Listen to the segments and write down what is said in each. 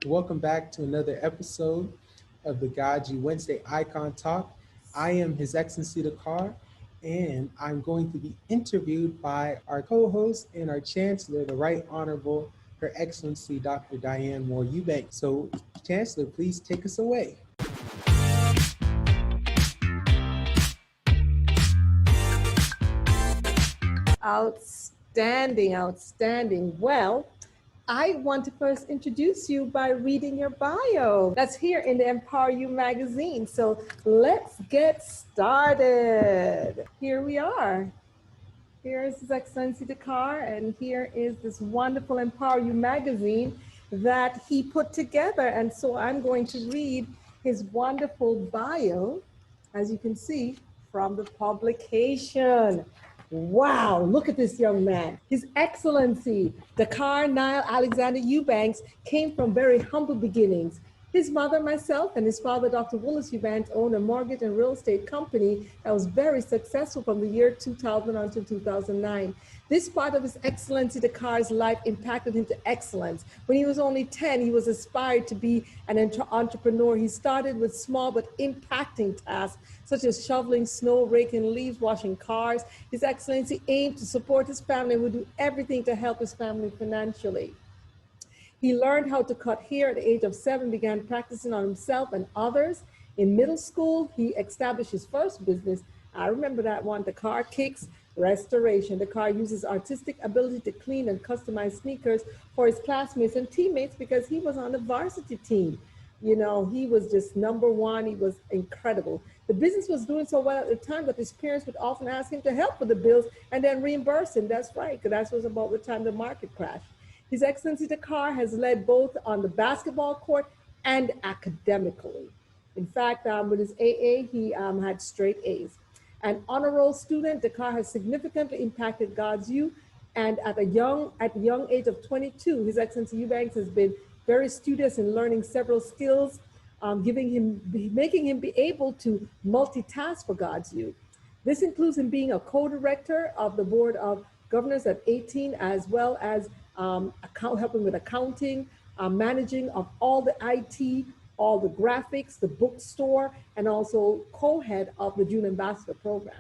Welcome back to another episode of the GODSU Wednesday Icon Talk. I am His Excellency Dakar, and I'm going to be interviewed by our co-host and our Chancellor, the Right Honorable Her Excellency Dr. Diane Moore-Eubanks. So, Chancellor, please take us away. Outstanding, outstanding. Well, I want to first introduce you by reading your bio. That's here in the Empower You magazine. So let's get started. Here we are. Here is His Excellency Dakar, and here is this wonderful Empower You magazine that he put together. And so I'm going to read his wonderful bio, as you can see, from the publication. Wow, look at this young man. His Excellency Dakar Nile Alexander Eubanks came from very humble beginnings. His mother, myself, and his father, Dr. Willis Eubanks, owned a mortgage and real estate company that was very successful from the year 2000 until 2009. This part of His Excellency Dakar's life impacted him to excellence. When he was only 10, he was aspired to be an entrepreneur. He started with small but impacting tasks, such as shoveling snow, raking leaves, washing cars. His Excellency aimed to support his family and would do everything to help his family financially. He learned how to cut hair at the age of 7, began practicing on himself and others. In middle school, he established his first business. I remember that one, the Car Kicks Restoration. The car uses artistic ability to clean and customize sneakers for his classmates and teammates because he was on the varsity team. You know, he was just number one. He was incredible. The business was doing so well at the time that his parents would often ask him to help with the bills and then reimburse him. That's right, because that was about the time the market crashed. His Excellency Dakar has led both on the basketball court and academically. In fact, with his AA, he had straight A's. An honor roll student, Dakar has significantly impacted GODSU, and at the young age of 22, His Excellency Eubanks has been very studious in learning several skills, making him be able to multitask for GODSU. This includes him being a co-director of the Board of Governors at 18, as well as helping with accounting, managing of all the IT, all the graphics, the bookstore, and also co-head of the June Ambassador Program.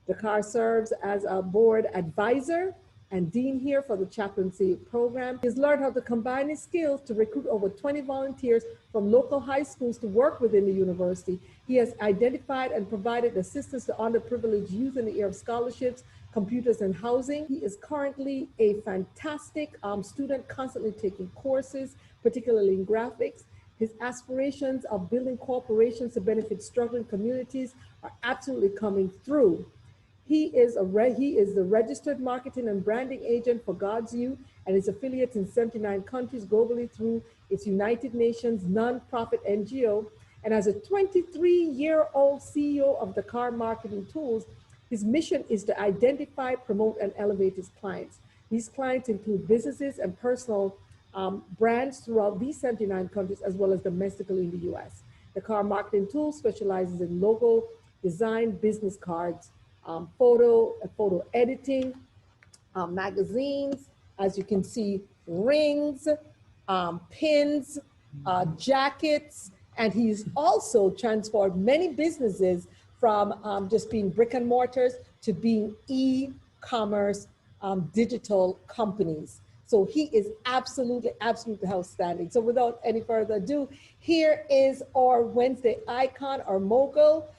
Dakar serves as a board advisor and dean here for the chaplaincy program. He's learned how to combine his skills to recruit over 20 volunteers from local high schools to work within the university. He has identified and provided assistance to underprivileged youth in the area of scholarships, computers, and housing. He is currently a fantastic student, constantly taking courses, particularly in graphics. His aspirations of building corporations to benefit struggling communities are absolutely coming through. He is the registered marketing and branding agent for GODSU and its affiliates in 79 countries globally through its United Nations nonprofit NGO. And as a 23-year-old CEO of Dakar Marketing Tools, his mission is to identify, promote, and elevate his clients. These clients include businesses and personal brands throughout these 79 countries, as well as domestically in the US. Dakar Marketing Tools specializes in logo design, business cards, photo editing, magazines, as you can see, rings, pins, jackets, and he's also transformed many businesses from just being brick and mortars to being e-commerce digital companies. So he is absolutely, absolutely outstanding. So without any further ado, here is our Wednesday icon, our mogul,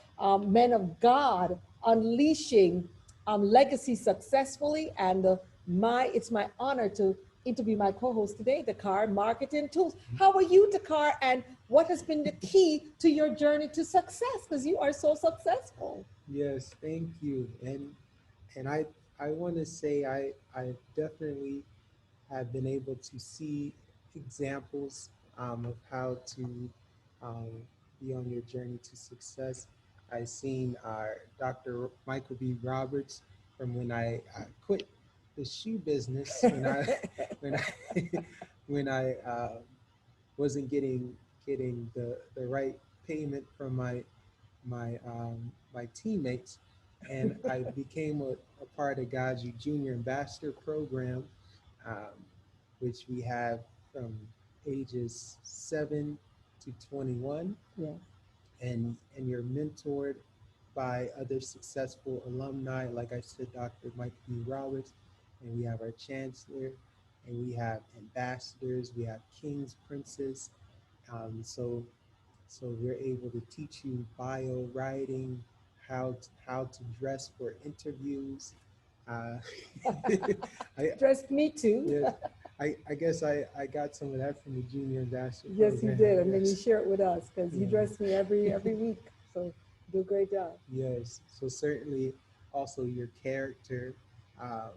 men of God, unleashing legacy successfully. And it's my honor to interview my co-host today, Dakar Marketing Tools. How are you, Dakar? And what has been the key to your journey to success? Because you are so successful. Yes, thank you. And I want to say I definitely have been able to see examples of how to um, be on your journey to success. I've seen Dr. Michael B. Roberts from when I quit the shoe business when I when I wasn't getting the right payment from my teammates, and I became a part of GODSU Junior Ambassador Program, um, which we have from ages 7 to 21, Yeah. and you're mentored by other successful alumni, like I said, Dr. Mike B. Roberts, and we have our Chancellor, and we have ambassadors, we have kings, princes. So we're able to teach you bio writing, how to dress for interviews. Uh, I, Dressed me too. yes, I guess I got some of that from the junior ambassador Yes, you program. did, and then you Yes. share it with us because you Yeah. dress me every week. So you do a great job. Yes. So certainly, also your character, um,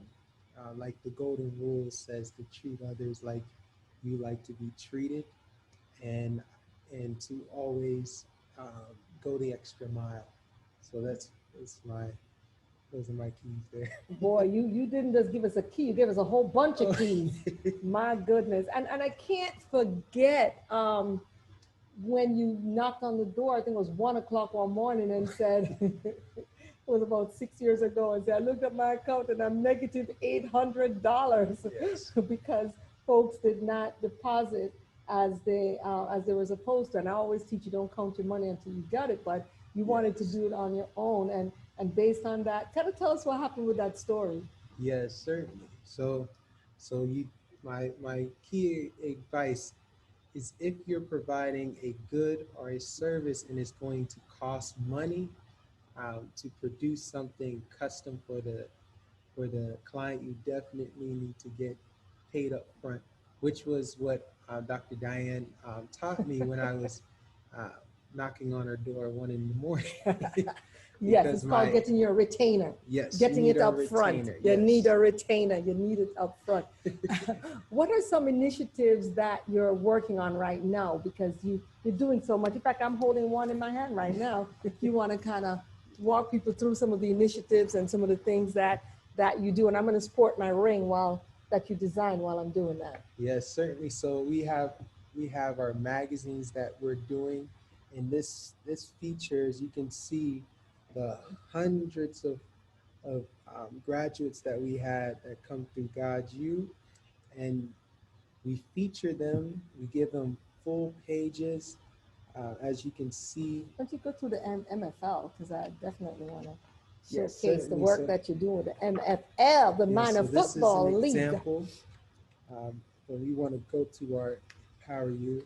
like the golden rule says, to treat others like you like to be treated, and to always go the extra mile. So that's my those are my keys there. Boy, you didn't just give us a key, you gave us a whole bunch of Oh, keys. My goodness. And I can't forget when you knocked on the door, I think it was 1 o'clock one morning and said, it was about 6 years ago, and said, I looked at my account and I'm negative $800 yes. because folks did not deposit as they were supposed to. And I always teach you don't count your money until you got it, but you wanted to Yes. do it on your own. And based on that, kind of tell us what happened with that story. Yes, certainly. So you my key advice is, if you're providing a good or a service and it's going to cost money, to produce something custom for the client, you definitely need to get paid up front, which was what Dr. Diane taught me when I was uh, knocking on her door 1 in the morning. Yes, Because it's called getting your retainer. yes, you Getting need it a up front. retainer. You need Yes. a retainer. You need it up front. What are some initiatives that you're working on right now? Because you're doing so much. In fact, I'm holding one in my hand right now. If you want to kind of walk people through some of the initiatives and some of the things that you do, and I'm going to sport my ring while that you design while I'm doing that. Yes, certainly. So we have our magazines that we're doing, and this features, you can see the hundreds of graduates that we had that come through GODSU, and we feature them. We give them full pages, as you can see. Don't you go through the MFL? Because I definitely want to Yes, showcase the certainly. work that you're doing with the MFL, the Yeah, Minor so this is an Football League. example. When we want to go to our Power U,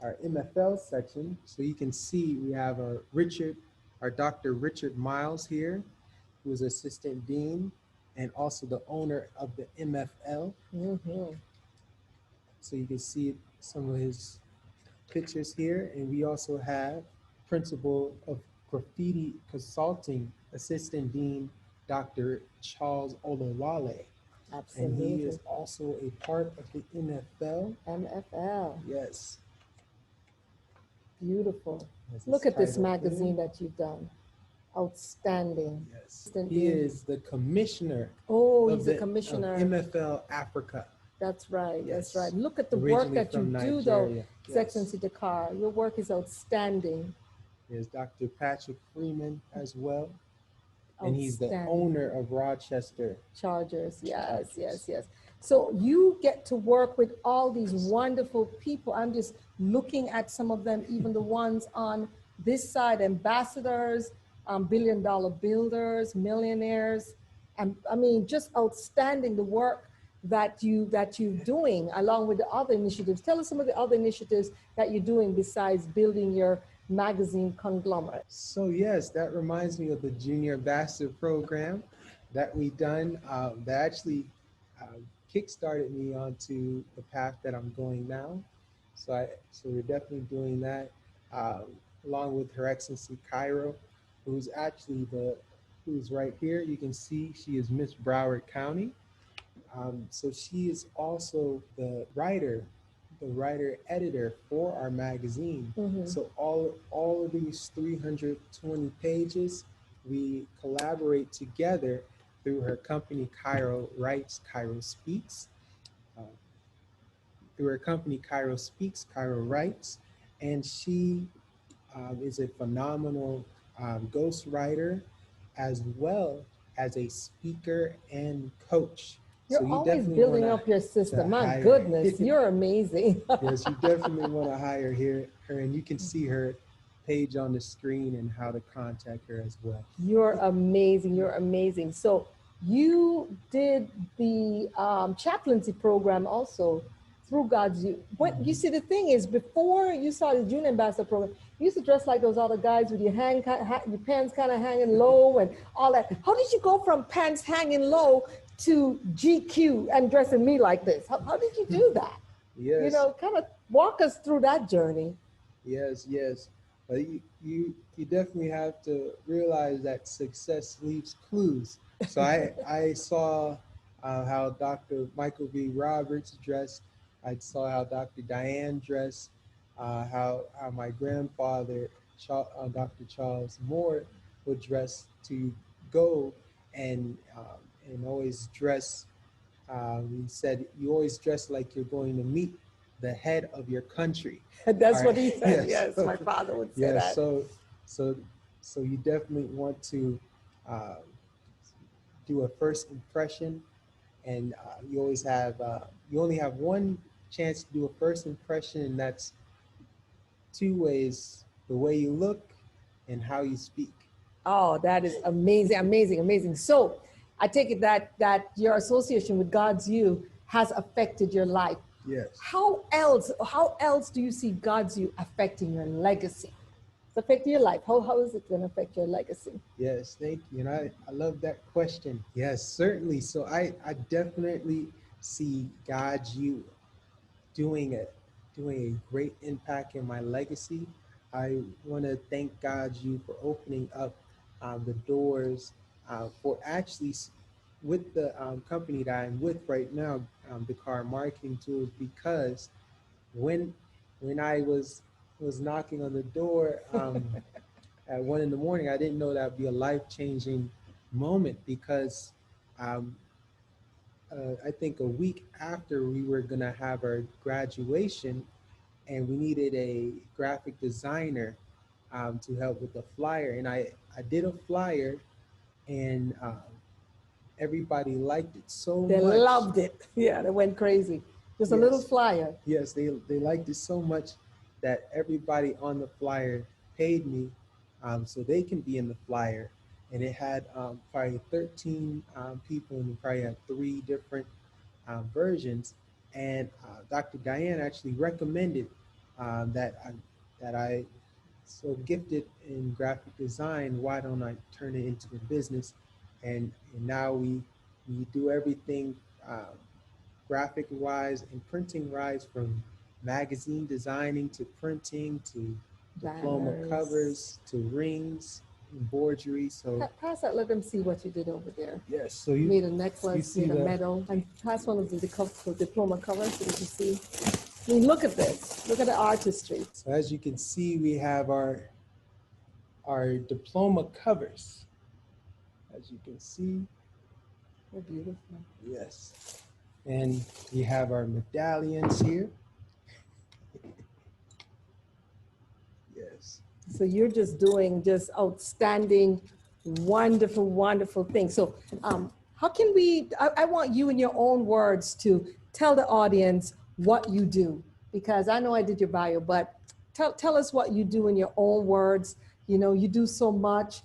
our MFL section. So you can see we have our Dr. Richard Miles here, who is Assistant Dean and also the owner of the MFL. Mm-hmm. So you can see some of his pictures here. And we also have Principal of Graffiti Consulting, Assistant Dean, Dr. Charles Olawale. And he Absolutely. is also a part of the MFL. MFL. Yes. Beautiful. As Look his at this title magazine there. that you've done. Outstanding. Yes. Assistant He Dean. is the commissioner Oh, of he's a the commissioner. MFL Africa. That's right. That's right. Yes. Look at the work Originally that you from do, though, Nigeria. His Yes. Excellency Dakar. Your work is outstanding. There's Dr. Patrick Freeman as well. And he's the Outstanding. owner of Rochester Chargers. Yes, yes, Chargers. yes. So you get to work with all these wonderful people. I'm just looking at some of them, even the ones on this side, ambassadors, billion-dollar builders, millionaires. And I mean, just outstanding the work that you're doing along with the other initiatives. Tell us some of the other initiatives that you're doing besides building your magazine conglomerate. So yes, that reminds me of the Junior Ambassador program that we done. That actually uh, kickstarted me onto the path that I'm going now. So we're definitely doing that, um, along with Her Excellency Cairo, who's actually who's right here. You can see she is Miss Broward County. So she is also the writer editor for our magazine. Mm-hmm. So all of these 320 pages, we collaborate together through her company Cairo Writes, Cairo Speaks. Uh, Through her company Cairo Speaks, Cairo Writes, and she is a phenomenal ghostwriter, as well as a speaker and coach. So You're you always definitely want building up your to system. My hire. goodness, you're amazing. Yes, you definitely want to hire her, and you can see her page on the screen and how to contact her as well. You're amazing. You're amazing. So you did the chaplaincy program also through GODSU. What you see, the thing is, before you started the Junior Ambassador program, you used to dress like those other guys with your your pants kind of hanging low and all that. How did you go from pants hanging low to GQ and dressing me like this? How did you do that? You Yes, know, kind of walk us through that journey. yes, yes. You definitely have to realize that success leaves clues. So I saw how Dr. Michael V. Roberts dressed. I saw how Dr. Diane dressed. How my grandfather, Dr. Charles Moore, would dress to go and always dress. He said, "You always dress like you're going to meet the head of your country." All That's what right. he said. Yes. Yes, my father would say Yes. that. So, so you definitely want to uh, do a first impression, and you only have one chance to do a first impression, and that's two ways: the way you look and how you speak. Oh, that is amazing, amazing, amazing. So I take it that your association with GODSU has affected your life. Yes. How else do you see GODSU affecting your legacy? It's affecting your life. How is it going to affect your legacy? Yes, thank you. And I love that question. Yes, certainly. So I definitely see you doing a doing a great impact in my legacy. I want to thank you for opening up the doors for with the company that I'm with right now, Dakar Marketing Tools, because when when I was knocking on the door at 1 in the morning, I didn't know that would be a life-changing moment because um, I think a week after we were gonna have our graduation, and we needed a graphic designer to help with the flyer, and I did a flyer, and everybody liked it so They much. loved it. Yeah, they went crazy. Just a little Yes, flyer. yes, they liked it so much that everybody on the flyer paid me so they can be in the flyer. And it had probably 13 people, and we probably had three different versions. And Dr. Diane actually recommended that I so gifted in graphic design. Why don't I turn it into a business? And now we do everything graphic wise and printing wise, from magazine designing to printing to diploma Banners. covers to rings, embroidery. So Pass that. Let them see what you did over there. yes, so You made a you necklace, see made a the medal, and pass one of the diploma covers so you can see. I mean, look at this. Look at the artistry. so as you can see, we have our diploma covers. As you can see, They're beautiful. yes, and we have our medallions here. Yes. So you're just doing just outstanding, wonderful, wonderful things. So how can I want you in your own words to tell the audience what you do, because I know I did your bio, but tell us what you do in your own words. You know, you do so much.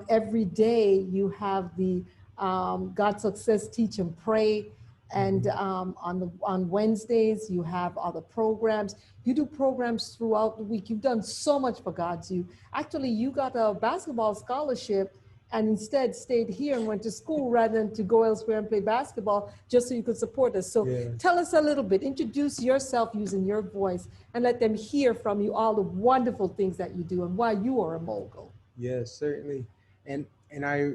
Every day you have the God Success Teach and Pray. And on Wednesdays, you have other programs. You do programs throughout the week. You've done so much for GODSU. Actually, you got a basketball scholarship and instead stayed here and went to school rather than to go elsewhere and play basketball just so you could support us. So Yeah. tell us a little bit, introduce yourself using your voice and let them hear from you all the wonderful things that you do and why you are a mogul. Yes, certainly. And I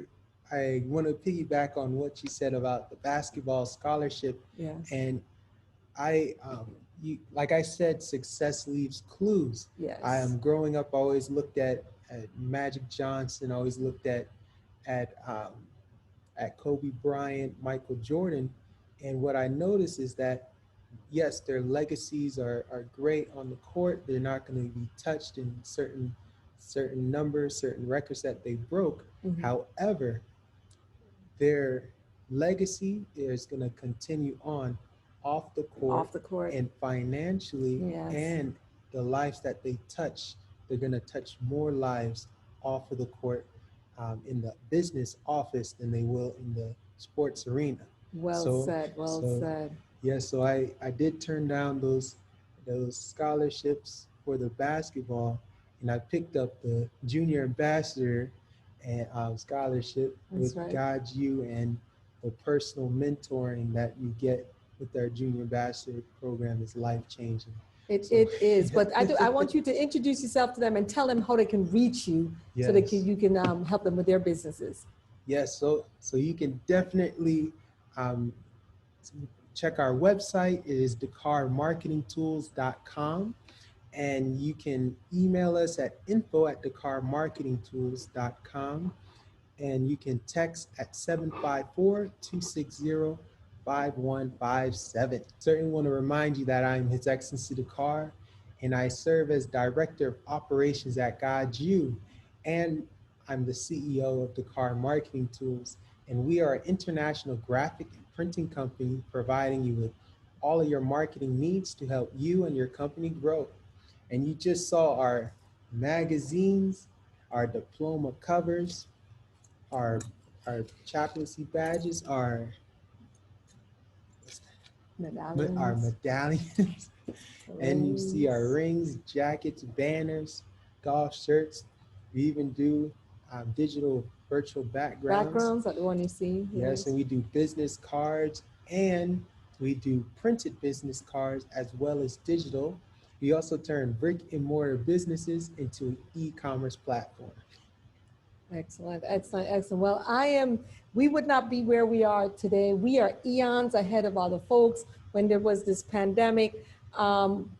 want to piggyback on what you said about the basketball scholarship. Yes. And I you like I said, success leaves clues. Yes. I am growing up, I always looked at Magic Johnson, I always looked at Kobe Bryant, Michael Jordan, and what I noticed is that yes, their legacies are great on the court. They're not going to be touched in certain numbers, certain records that they broke. Mhm. However, their legacy is going to continue on off the court Off the court. and financially, Yes. and the lives that they touch, they're going to touch more lives off of the court in the business office than they will in the sports arena. Well said. Well said. Yeah, so I did turn down those scholarships for the basketball, and I picked up the junior ambassador and scholarship That's with right. GODSU, and the personal mentoring that you get with our junior ambassador program is life changing. It is, but I want you to introduce yourself to them and tell them how they can reach you, so that Yes. you can help them with their businesses. Yes, so you can definitely um, check our website. It is dakarmarketingtools.com, and you can email us at info@dakarmarketingtools.com, and you can text at 754-260-5157. Certainly want to remind you that I'm His Excellency Dakar, and I serve as Director of Operations at GODSU, and I'm the CEO of Dakar Marketing Tools, and we are an international graphic and printing company providing you with all of your marketing needs to help you and your company grow. And you just saw our magazines, our diploma covers, our chaplaincy badges, our medallions, and you see our rings, jackets, banners, golf shirts. We even do digital virtual backgrounds. Backgrounds, like the one you see. Yes, and we do business cards, and we do printed business cards as well as digital. We also turn brick and mortar businesses into an e-commerce platform. Excellent, excellent, excellent. Well, we would not be where we are today. We are eons ahead of other folks. When there was this pandemic,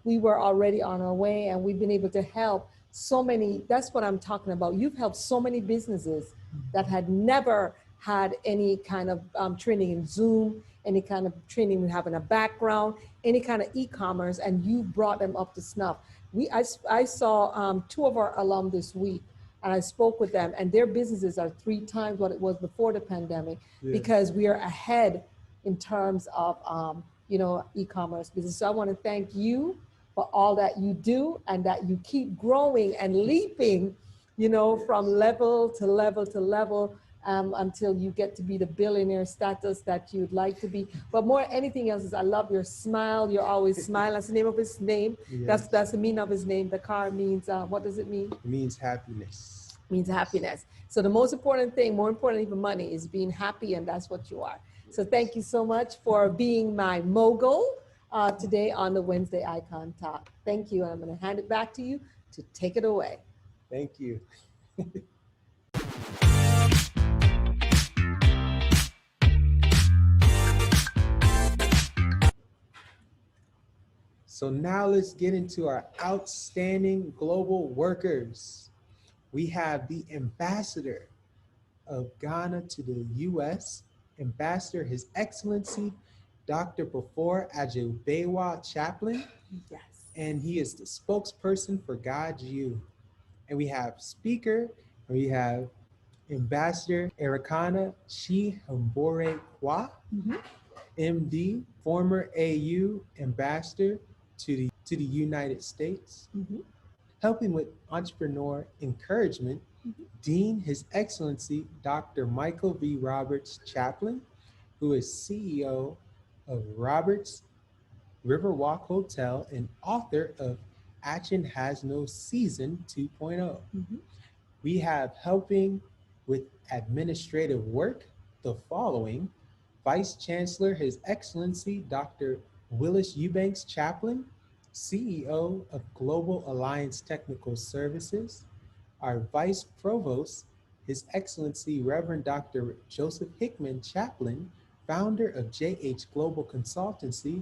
we were already on our way, and we've been able to help so many. That's what I'm talking about. You've helped so many businesses that had never had any kind of training in Zoom, any kind of training in having a background, any kind of e-commerce, and you brought them up to snuff. I saw 2 of our alum this week, and I spoke with them, and their businesses are 3 times what it was before the pandemic, because we are ahead in terms of e-commerce business. So I want to thank you for all that you do, and that you keep growing and leaping, from level to level to level, until you get to be the billionaire status that you'd like to be. But more anything else is, I love your smile. You're always smiling. That's the name of his name. Yes. That's the meaning of his name. Dakar means, what does it mean? It means happiness. Means happiness. So the most important thing, more important than money, is being happy, and that's what you are. So thank you so much for being my mogul today on the Wednesday Icon Talk. Thank you, and I'm going to hand it back to you to take it away. Thank you. So now let's get into our outstanding global workers. We have the ambassador of Ghana to the U.S., Ambassador His Excellency Dr. Bafore Ajebewa Chaplain. Yes. And he is the spokesperson for GODSU. And we have speaker, and we have Ambassador Erikana Chihambore Kwa, MD, former AU ambassador to the United States. Helping with entrepreneur encouragement, Dean His Excellency Dr. Michael V. Roberts Chaplain, who is CEO of Roberts Riverwalk Hotel and author of Action Has No Season 2.0. We have helping with administrative work the following: Vice Chancellor His Excellency Dr. Willis Eubanks Chaplain, CEO of Global Alliance Technical Services. Our Vice Provost, His Excellency Reverend Dr. Joseph Hickman Chaplain, founder of JH Global Consultancy,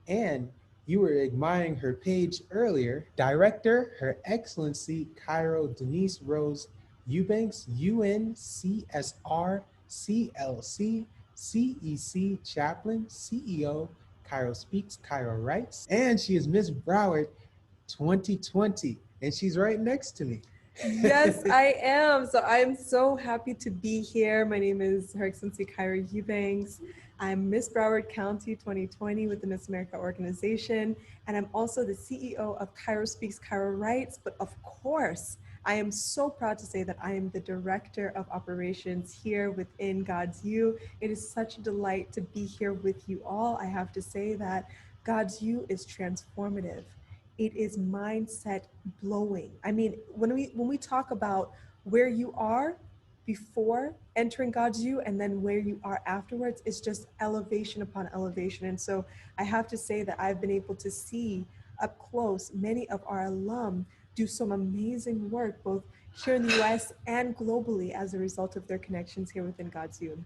and you were admiring her page earlier, Director, Her Excellency Cairo Denise Rose Eubanks, UNCSR, CLC, CEC Chaplain, CEO, Cairo Speaks, Cairo Writes, and she is Miss Broward 2020, and she's right next to me. Yes, I am. So I'm so happy to be here. My name is Her Excellency Dakar Eubanks. I'm Miss Broward County 2020 with the Miss America organization, and I'm also the CEO of Cairo Speaks, Cairo Writes. But of course, I am so proud to say that I am the Director of Operations here within GODSU. It is such a delight to be here with you all. I have to say that GODSU is transformative. It is mindset blowing. I mean, when we talk about where you are before entering God's you and then where you are afterwards, it's just elevation upon elevation. And so I have to say that I've been able to see up close many of our alum do some amazing work, both here in the US and globally as a result of their connections here within God's you.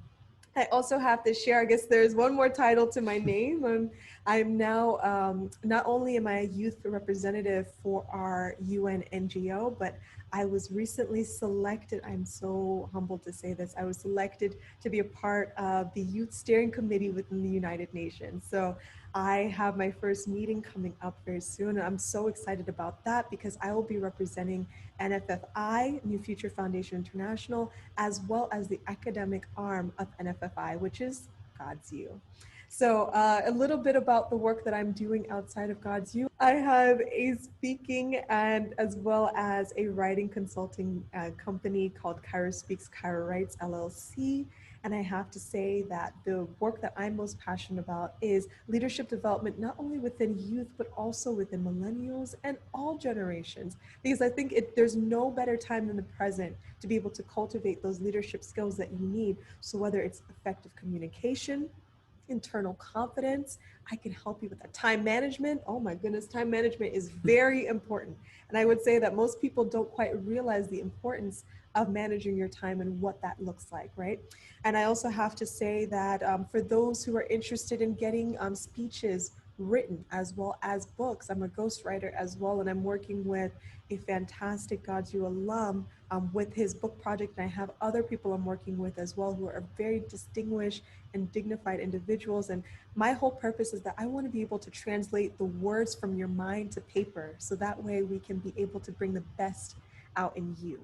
I also have to share, I guess there's one more title to my name. I'm now, not only am I a youth representative for our UN NGO, but I was recently selected, I'm so humbled to say this, I was selected to be a part of the Youth Steering Committee within the United Nations. So I have my first meeting coming up very soon. I'm so excited about that because I will be representing NFFI, New Future Foundation International, as well as the academic arm of NFFI, which is God's You. So a little bit about the work that I'm doing outside of God's You. I have a speaking and as well as a writing consulting company called Cairo Speaks, Cairo Writes, LLC. And I have to say that the work that I'm most passionate about is leadership development, not only within youth, but also within millennials and all generations. Because I think there's no better time than the present to be able to cultivate those leadership skills that you need. So whether it's effective communication, internal confidence, I can help you with that. Time management, oh my goodness, time management is very important. And I would say that most people don't quite realize the importance of managing your time and what that looks like, right? And I also have to say that for those who are interested in getting speeches written as well as books, I'm a ghostwriter as well, and I'm working with a fantastic GODSU alum with his book project. And I have other people I'm working with as well who are very distinguished and dignified individuals. And my whole purpose is that I want to be able to translate the words from your mind to paper, so that way we can be able to bring the best out in you.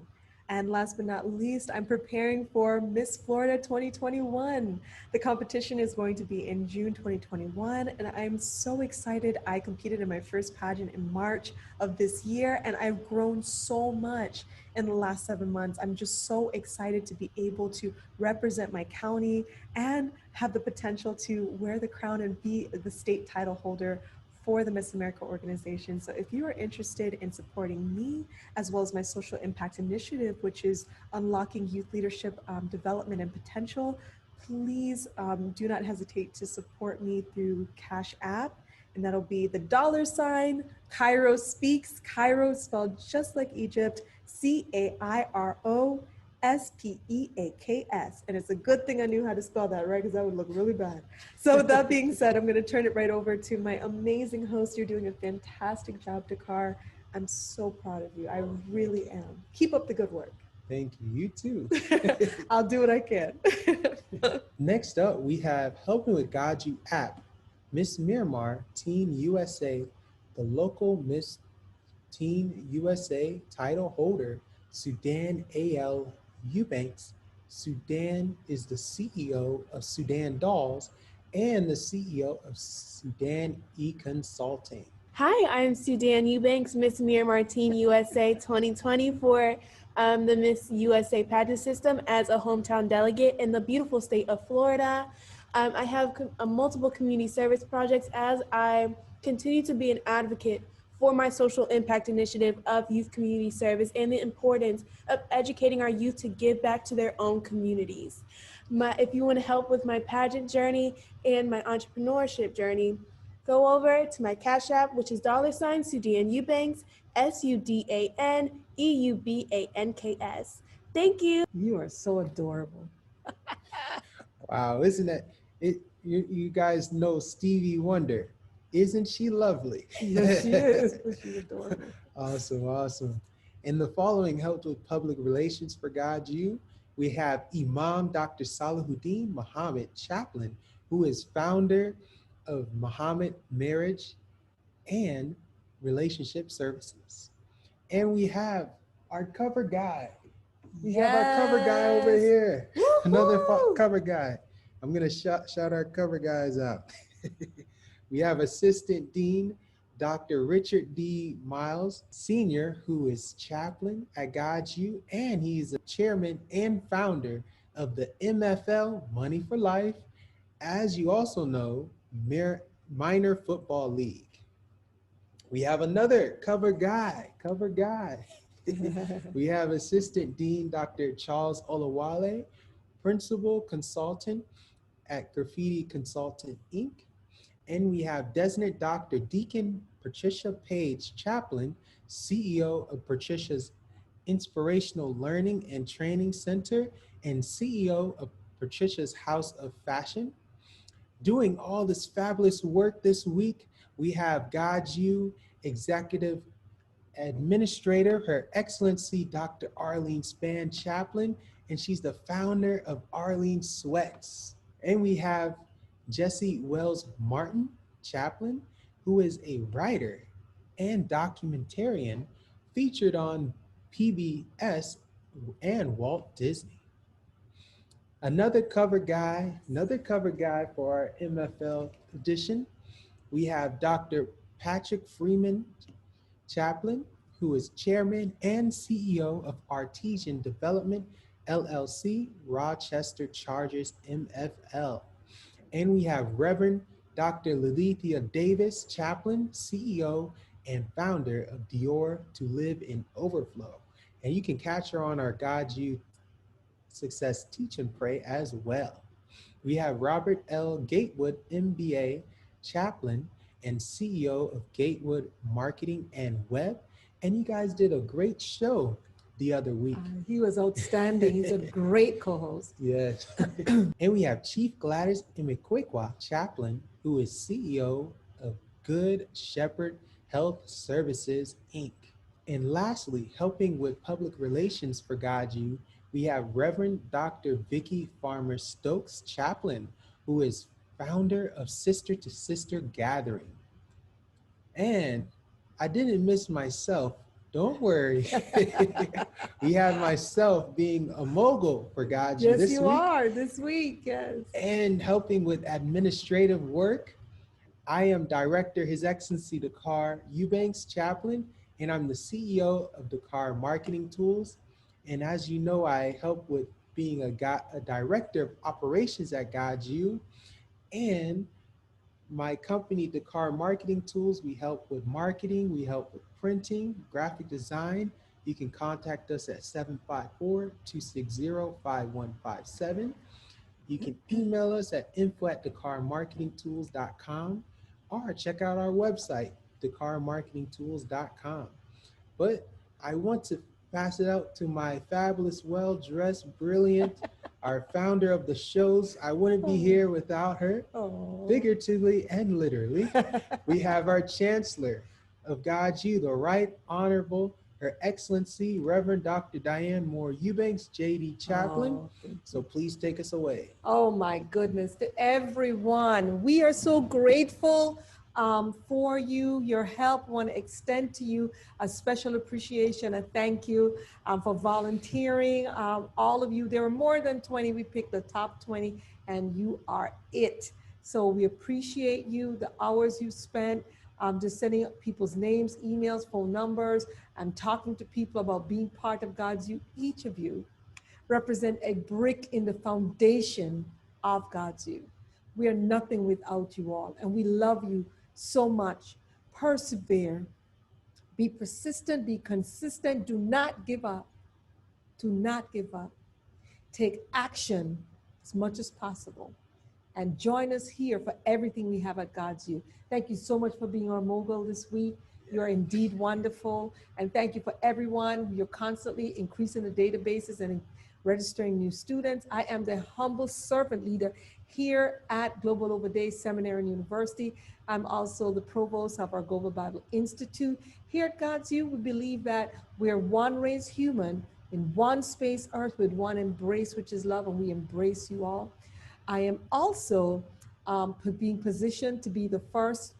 And last but not least, I'm preparing for Miss Florida 2021. The competition is going to be in June 2021, and I'm so excited. I competed in my first pageant in March of this year, and I've grown so much in the last 7 months. I'm just so excited to be able to represent my county and have the potential to wear the crown and be the state title holder for the Miss America organization. So if you are interested in supporting me, as well as my social impact initiative, which is unlocking youth leadership development and potential, please do not hesitate to support me through Cash App. And that'll be the $ Cairo Speaks, Cairo spelled just like Egypt, CAIRO SPEAKS. And it's a good thing I knew how to spell that, right? Because that would look really bad. So with that being said, I'm going to turn it right over to my amazing host. You're doing a fantastic job, Dakar. I'm so proud of you. I really am. Keep up the good work. Thank you. You too. I'll do what I can. Next up, we have Helping with God You app, Miss Miramar, Team USA, the local Miss Team USA title holder, Sudan A.L. Eubanks. Sudan is the CEO of Sudan Dolls and the CEO of Sudan E-Consulting. Hi, I'm Sudan Eubanks, Miss Miramar Teen USA 2020 for the Miss USA pageant system as a hometown delegate in the beautiful state of Florida. I have multiple community service projects as I continue to be an advocate for my social impact initiative of youth community service and the importance of educating our youth to give back to their own communities. If you want to help with my pageant journey and my entrepreneurship journey, go over to my Cash App, which is $Sudan Eubanks, SUDANEUBANKS. Thank you. You are so adorable. Wow, isn't that it? You guys know Stevie Wonder. Isn't she lovely? Yes, she is. She's adorable. Awesome, awesome. And the following helped with public relations for God You. We have Imam Dr. Salahuddin Muhammad Chaplain, who is founder of Muhammad Marriage and Relationship Services. And we have our cover guy. We have our cover guy over here. Another Woohoo! cover guy. I'm going to shout our cover guys out. We have Assistant Dean Dr. Richard D. Miles, Sr., who is chaplain at GODSU, and he's a chairman and founder of the MFL, Money for Life, as you also know, Minor Football League. We have another cover guy. We have Assistant Dean Dr. Charles Olawale, Principal Consultant at Graffiti Consultant Inc. And we have Designated Dr. Deacon Patricia Page, Chaplain, CEO of Patricia's Inspirational Learning and Training Center and CEO of Patricia's House of Fashion. Doing all this fabulous work this week, we have GODSU Executive Administrator, Her Excellency Dr. Arlene Spann, Chaplain, and she's the founder of Arlene Sweats. And we have Jesse Wells Martin, Chaplain, who is a writer and documentarian featured on PBS and Walt Disney. Another cover guy for our MFL edition. We have Dr. Patrick Freeman, Chaplain, who is chairman and CEO of Artesian Development, LLC, Rochester Chargers, MFL. And we have Reverend Dr. Lilithia Davis, Chaplain, CEO and founder of Dior to Live in Overflow. And you can catch her on our GODSU Success Teach and Pray as well. We have Robert L. Gatewood, MBA, Chaplain, and CEO of Gatewood Marketing and Web. And you guys did a great show the other week. He was outstanding. He's a great co-host. Yes. And we have Chief Gladys Imikwekwa, Chaplain, who is CEO of Good Shepherd Health Services, Inc. And lastly, helping with public relations for GODSU, we have Reverend Dr. Vicky Farmer Stokes, Chaplain, who is founder of Sister to Sister Gathering. And I didn't miss myself. Don't worry. We have myself being a mogul for GODSU Yes, this you week. are this week, yes. And helping with administrative work. I am Director, His Excellency Dakar Eubanks, Chaplain, and I'm the CEO of Dakar Marketing Tools. And as you know, I help with being a Director of Operations at GODSU. And my company, Dakar Marketing Tools, we help with marketing, we help with printing, graphic design. You can contact us at 754-260-5157. You can email us at info@dakarmarketingtools.com or check out our website, dakarmarketingtools.com. But I want to pass it out to my fabulous, well-dressed, brilliant, our founder of the shows. I wouldn't be here without her, figuratively and literally. We have our Chancellor of GODSU, the Right Honorable Her Excellency, Reverend Dr. Diane Moore-Eubanks, JD Chaplain. So please take us away. Oh my goodness, to everyone. We are so grateful for you, your help. Want to extend to you a special appreciation, a thank you for volunteering. All of you, there were more than 20. We picked the top 20 and you are it. So we appreciate you, the hours you spent just sending up people's names, emails, phone numbers, and talking to people about being part of GODSU. Each of you represent a brick in the foundation of GODSU. We are nothing without you all, and we love you so much. Persevere, be persistent, be consistent, do not give up. Do not give up. Take action as much as possible. And join us here for everything we have at GODSU. Thank you so much for being our mogul this week. You're indeed wonderful. And thank you for everyone. You're constantly increasing the databases and registering new students. I am the humble servant leader here at Global Over Days Seminary and University. I'm also the provost of our Global Bible Institute. Here at GODSU, we believe that we're one race human in one space earth with one embrace, which is love, and we embrace you all. I am also being positioned to be the first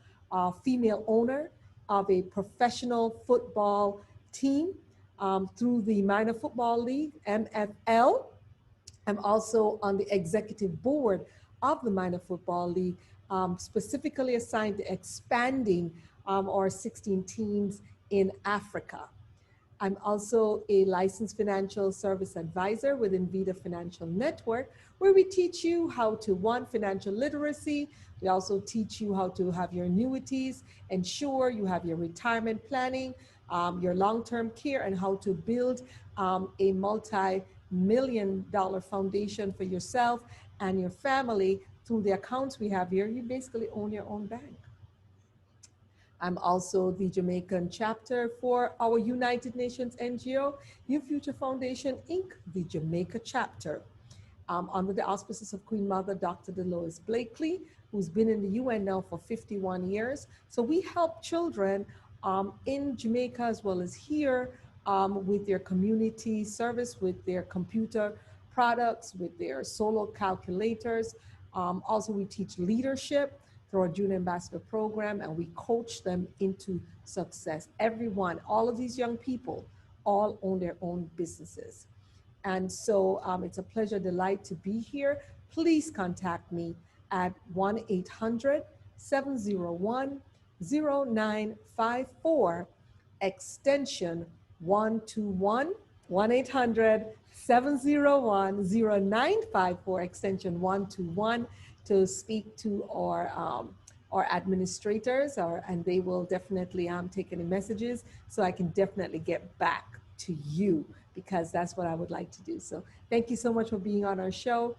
female owner of a professional football team. through the Minor Football League, MFL. I'm also on the executive board of the Minor Football League, specifically assigned to expanding our 16 teams in Africa. I'm also a licensed financial service advisor within Vida Financial Network, where we teach you how to, one, financial literacy. We also teach you how to have your annuities, ensure you have your retirement planning, your long-term care, and how to build a multi-million-dollar foundation for yourself and your family through the accounts we have here. You basically own your own bank. I'm also the Jamaican chapter for our United Nations NGO, New Future Foundation, Inc., the Jamaica chapter, under the auspices of Queen Mother, Dr. Dolores Blakely, who's been in the UN now for 51 years. So we help children in Jamaica as well as here with their community service, with their computer products, with their solar calculators. Also, we teach leadership through our Junior Ambassador program, and we coach them into success. Everyone, all of these young people, all own their own businesses. And so it's a pleasure, delight to be here. Please contact me at 1-800-701-0954, extension 121, 1-800-701-0954, extension 121, to speak to our administrators, and they will definitely take any messages, so I can definitely get back to you, because that's what I would like to do. So thank you so much for being on our show.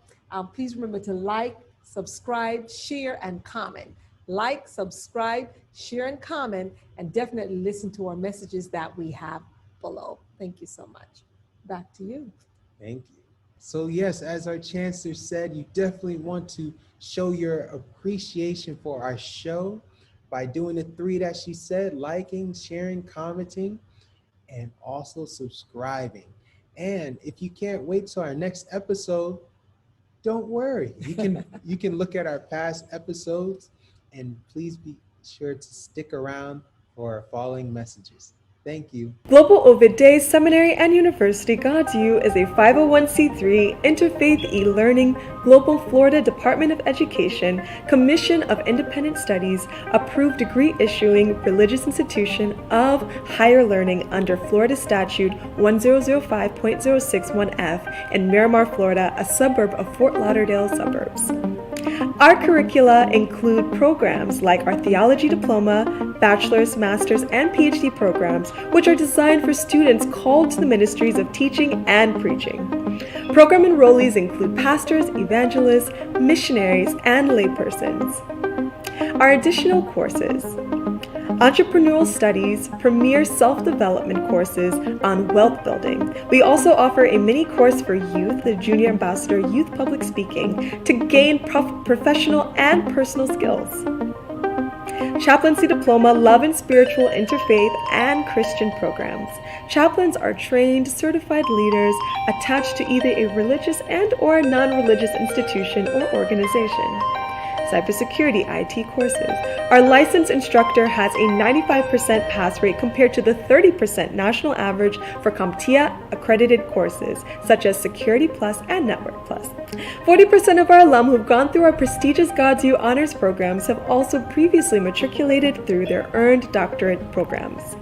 Please remember to like, subscribe, share, and comment. Like, subscribe, share, and comment, and definitely listen to our messages that we have below. Thank you so much. Back to you. Thank you. So yes, as our Chancellor said, you definitely want to show your appreciation for our show by doing the three that she said: liking, sharing, commenting, and also subscribing. And if you can't wait till our next episode, don't worry. You can look at our past episodes, and please be sure to stick around for our following messages. Thank you. Global Ovid Day Seminary and University GODSU is a 501c3 interfaith e-learning Global Florida Department of Education Commission of Independent Studies approved degree issuing religious institution of higher learning under Florida Statute 1005.061F in Miramar, Florida, a suburb of Fort Lauderdale suburbs. Our curricula include programs like our theology diploma, bachelor's, master's, and PhD programs, which are designed for students called to the ministries of teaching and preaching. Program enrollees include pastors, evangelists, missionaries, and laypersons. Our additional courses: Entrepreneurial Studies, premier self-development courses on wealth building. We also offer a mini course for youth, the Junior Ambassador Youth Public Speaking, to gain professional and personal skills. Chaplaincy Diploma, Love and Spiritual Interfaith and Christian programs. Chaplains are trained, certified leaders attached to either a religious and or non-religious institution or organization. Cybersecurity IT courses. Our licensed instructor has a 95% pass rate compared to the 30% national average for CompTIA accredited courses, such as Security Plus and Network Plus. 40% of our alum who've gone through our prestigious GODSU honors programs have also previously matriculated through their earned doctorate programs.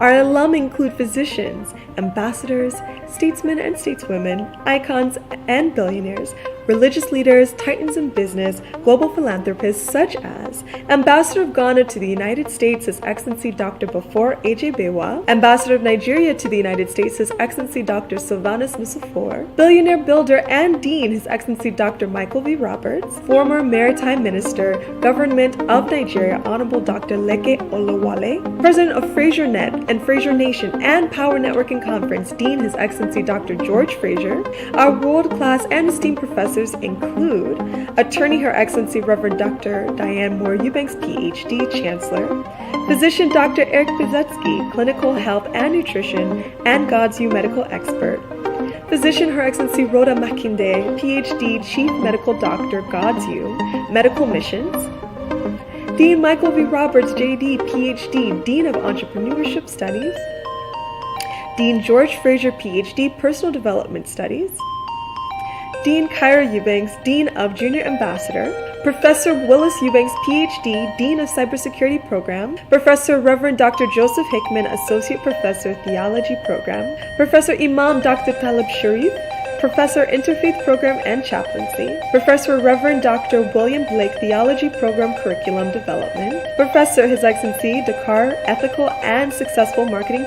Our alum include physicians, ambassadors, statesmen and stateswomen, icons and billionaires, religious leaders, titans in business, global philanthropists such as Ambassador of Ghana to the United States, His Excellency Dr. Bafor A.J. Bewa, Ambassador of Nigeria to the United States, His Excellency Dr. Sylvanus Musafor, billionaire builder and dean, His Excellency Dr. Michael V. Roberts, former Maritime Minister, Government of Nigeria, Honorable Dr. Leke Olawale, President of FraserNet and Fraser Nation and Power Networking Conference, Dean, His Excellency Dr. George Fraser. Our world-class and esteemed professors include Attorney Her Excellency Reverend Dr. Diane Moore-Eubanks, PhD, Chancellor, Physician Dr. Eric Bizetsky, Clinical Health and Nutrition and GODSU Medical Expert, Physician Her Excellency Rhoda Makinde, PhD, Chief Medical Doctor, GODSU, Medical Missions, Dean Michael V. Roberts, JD, PhD, Dean of Entrepreneurship Studies, Dean George Fraser, PhD, Personal Development Studies. Dean Kyra Eubanks, Dean of Junior Ambassador. Professor Willis Eubanks, PhD, Dean of Cybersecurity Program. Professor Reverend Dr. Joseph Hickman, Associate Professor, Theology Program. Professor Imam Dr. Talib Sharif, Professor Interfaith Program and Chaplaincy. Professor Reverend Dr. William Blake, Theology Program Curriculum Development. Professor His Excellency Dakar, Ethical and Successful Marketing